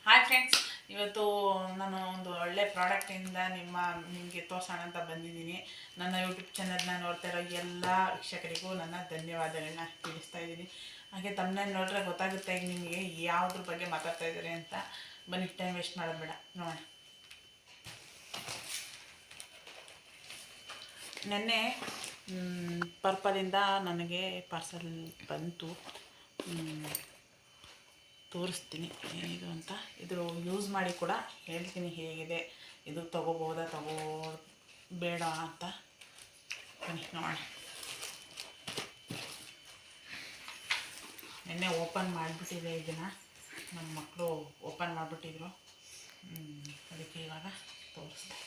Hi friends, ಇವತ್ತು ನಾನು ಒಂದು ಒಳ್ಳೆ ಪ್ರಾಡಕ್ಟಿಂದ ನಿಮಗೆ ತೋರಿಸೋಣ ಅಂತ ಬಂದಿದ್ದೀನಿ. ನನ್ನ ಯೂಟ್ಯೂಬ್ ಚಾನಲ್ನ ನೋಡ್ತಾ ಇರೋ ಎಲ್ಲ ವೀಕ್ಷಕರಿಗೂ ನನ್ನ ಧನ್ಯವಾದಗಳನ್ನ ತಿಳಿಸ್ತಾ ಇದ್ದೀನಿ. ಹಾಗೆ ತಮ್ಮನೇಲಿ ನೋಡಿದ್ರೆ ಗೊತ್ತಾಗುತ್ತೆ ನಿಮಗೆ ಯಾವುದ್ರ ಬಗ್ಗೆ ಮಾತಾಡ್ತಾ ಇದ್ದಾರೆ ಅಂತ. ಬನ್ನಿ, ಟೈಮ್ ವೇಸ್ಟ್ ಮಾಡೋದು ಬೇಡ, ನೋಡೋಣ. ನೆನ್ನೆ ಪರ್ಪಲಿಂದ ನನಗೆ ಪಾರ್ಸಲ್ ಬಂತು. ತೋರಿಸ್ತೀನಿ ಏನಿದು ಅಂತ. ಇದ್ರ ಯೂಸ್ ಮಾಡಿ ಕೂಡ ಹೇಳ್ತೀನಿ ಹೇಗಿದೆ, ಇದು ತೊಗೋಬೋದಾ ಬೇಡ ಅಂತ. ಬನ್ನಿ ನೋಡೋಣ. ನೆನ್ನೆ ಓಪನ್ ಮಾಡಿಬಿಟ್ಟಿದೆ ಇದನ್ನು, ನಮ್ಮ ಮಕ್ಕಳು ಓಪನ್ ಮಾಡಿಬಿಟ್ಟಿದ್ರು. ಅದಕ್ಕೆ ಇವಾಗ ತೋರಿಸ್ದೆ.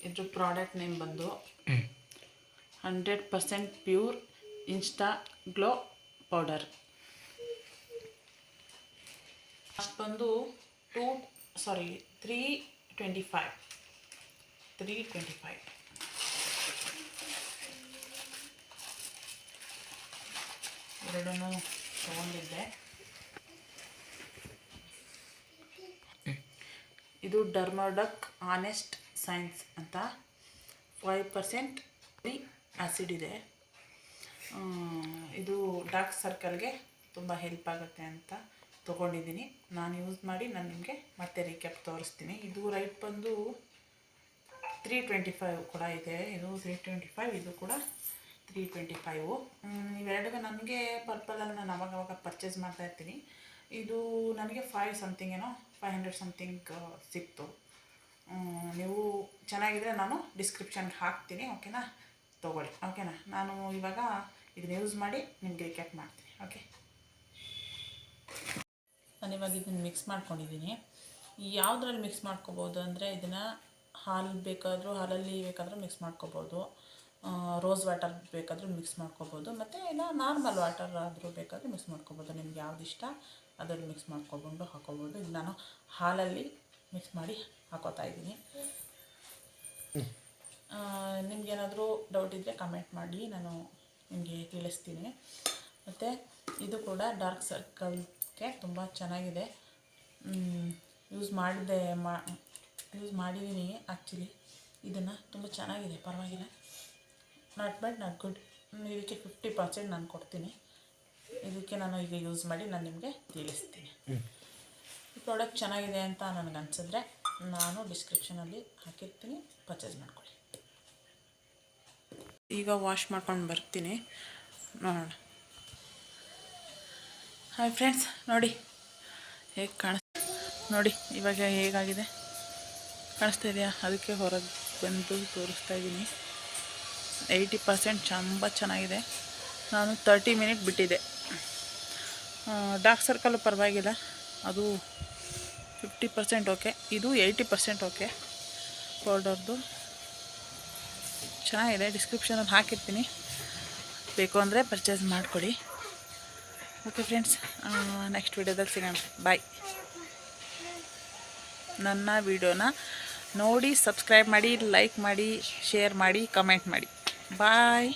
ಇದ್ರ ಪ್ರಾಡಕ್ಟ್ ನೇಮ್ ಬಂದು 100% ಪ್ಯೂರ್ ಇನ್ಸ್ಟಾ ಗ್ಲೋ ಪೌಡರ್. ಅಷ್ಟು ಬಂದು 325 ಎರಡನ್ನೂ ತೊಗೊಂಡಿದ್ದೆ. ಇದು ಡರ್ಮೋಡಕ್ ಆನೆಸ್ಟ್ ಸೈನ್ಸ್ ಅಂತ 5% ಆ್ಯಸಿಡ್ ಇದೆ. ಇದು ಡಾರ್ಕ್ ಸರ್ಕಲ್ಗೆ ತುಂಬ ಹೆಲ್ಪ್ ಆಗುತ್ತೆ ಅಂತ ತೊಗೊಂಡಿದ್ದೀನಿ. ನಾನು ಯೂಸ್ ಮಾಡಿ ನಾನು ನಿಮಗೆ ಮತ್ತೆ ರೀಕ್ಯಾಪ್ ತೋರಿಸ್ತೀನಿ. ಇದು ರೈಟ್ ಬಂದು 325 ಕೂಡ ಇದೆ. ಇದು 325, ಇದು ಕೂಡ 325. ಇವೆರಡು ನನಗೆ ಪರ್ಪಲಲ್ಲಿ ನಾನು ಅವಾಗವಾಗ ಪರ್ಚೇಸ್ ಮಾಡ್ತಾ ಇರ್ತೀನಿ. ಇದು ನನಗೆ 500 ಸಮಥಿಂಗ್ ಸಿಕ್ತು. ನೀವು ಚೆನ್ನಾಗಿದ್ರೆ ನಾನು ಡಿಸ್ಕ್ರಿಪ್ಷನ್ಗೆ ಹಾಕ್ತೀನಿ, ಓಕೆನಾ? ತೊಗೊಳ್ಳಿ, ಓಕೆನಾ? ನಾನು ಇವಾಗ ಇದನ್ನ ಯೂಸ್ ಮಾಡಿ ನಿಮಗೆ ರೀಕ್ಯಾಪ್ ಮಾಡ್ತೀನಿ, ಓಕೆ? ನಾನಿವಾಗ ಇದನ್ನು ಮಿಕ್ಸ್ ಮಾಡ್ಕೊಂಡಿದ್ದೀನಿ. ಯಾವುದ್ರಲ್ಲಿ ಮಿಕ್ಸ್ ಮಾಡ್ಕೋಬೋದು ಅಂದರೆ, ಇದನ್ನು ಹಾಲಲ್ಲಿ ಬೇಕಾದರೂ ಮಿಕ್ಸ್ ಮಾಡ್ಕೋಬೋದು, ರೋಸ್ ವಾಟರ್ ಬೇಕಾದರೂ ಮಿಕ್ಸ್ ಮಾಡ್ಕೋಬೋದು, ಮತ್ತು ಇಲ್ಲ ನಾರ್ಮಲ್ ವಾಟರ್ ಆದರೂ ಬೇಕಾದರೂ ಮಿಕ್ಸ್ ಮಾಡ್ಕೋಬೋದು. ನಿಮ್ಗೆ ಯಾವ್ದು ಇಷ್ಟ ಅದರಲ್ಲಿ ಮಿಕ್ಸ್ ಮಾಡ್ಕೊಕೊಂಡು ಹಾಕೋಬೋದು. ಇದು ನಾನು ಹಾಲಲ್ಲಿ ಮಿಕ್ಸ್ ಮಾಡಿ ಹಾಕೋತಾ ಇದ್ದೀನಿ. ನಿಮಗೇನಾದರೂ ಡೌಟ್ ಇದ್ದರೆ ಕಮೆಂಟ್ ಮಾಡಿ, ನಾನು ನಿಮಗೆ ತಿಳಿಸ್ತೀನಿ. ಮತ್ತು ಇದು ಕೂಡ ಡಾರ್ಕ್ ಸರ್ಕಲ್ಗೆ ತುಂಬ ಚೆನ್ನಾಗಿದೆ. ಯೂಸ್ ಮಾಡಿದ್ದೀನಿ ಆ್ಯಕ್ಚುಲಿ. ಇದನ್ನು ತುಂಬ ಚೆನ್ನಾಗಿದೆ, ಪರವಾಗಿಲ್ಲ. Not bad, not good. ಇದಕ್ಕೆ 50% ನಾನು ಕೊಡ್ತೀನಿ. ಇದಕ್ಕೆ ನಾನು ಈಗ ಯೂಸ್ ಮಾಡಿ ನಾನು ನಿಮಗೆ ತಿಳಿಸ್ತೀನಿ. ಈ ಪ್ರಾಡಕ್ಟ್ ಚೆನ್ನಾಗಿದೆ ಅಂತ ನನಗನ್ಸಿದ್ರೆ ನಾನು ಡಿಸ್ಕ್ರಿಪ್ಷನಲ್ಲಿ ಹಾಕಿರ್ತೀನಿ, ಪರ್ಚೇಸ್ ಮಾಡ್ಕೊಳ್ಳಿ. ಈಗ ವಾಶ್ ಮಾಡ್ಕೊಂಡು ಬರ್ತೀನಿ, ನೋಡೋಣ. ಹಾಯ್ ಫ್ರೆಂಡ್ಸ್, ನೋಡಿ ಹೇಗೆ ನೋಡಿ ಇವಾಗ ಹೇಗಾಗಿದೆ, ಕಾಣಿಸ್ತಾ ಇದೆಯಾ? ಅದಕ್ಕೆ ಹೊರಗೆ ಬಂದು ತೋರಿಸ್ತಾ ಇದ್ದೀನಿ. 80% ತುಂಬ ಚೆನ್ನಾಗಿದೆ. ನಾನು 30 ಮಿನಿಟ್ ಬಿಟ್ಟಿದ್ದೆ. ಡಾರ್ಕ್ ಸರ್ಕಲ್ ಪರವಾಗಿಲ್ಲ, ಅದು 50% ಓಕೆ. ಇದು 80% ಓಕೆ. ಪೌಡರ್ದು ಚೆನ್ನಾಗಿದೆ. ಡಿಸ್ಕ್ರಿಪ್ಷನಲ್ಲಿ ಹಾಕಿರ್ತೀನಿ, ಬೇಕು ಅಂದರೆ ಪರ್ಚೇಸ್ ಮಾಡಿಕೊಡಿ. ಓಕೆ ಫ್ರೆಂಡ್ಸ್, ನೆಕ್ಸ್ಟ್ ವಿಡಿಯೋದಲ್ಲಿ ಸಿಗೋಣ. ಬಾಯ್. ನನ್ನ ವಿಡಿಯೋನ ನೋಡಿ ಸಬ್ಸ್ಕ್ರೈಬ್ ಮಾಡಿ, ಲೈಕ್ ಮಾಡಿ, ಶೇರ್ ಮಾಡಿ, ಕಮೆಂಟ್ ಮಾಡಿ. ಬಾಯ್.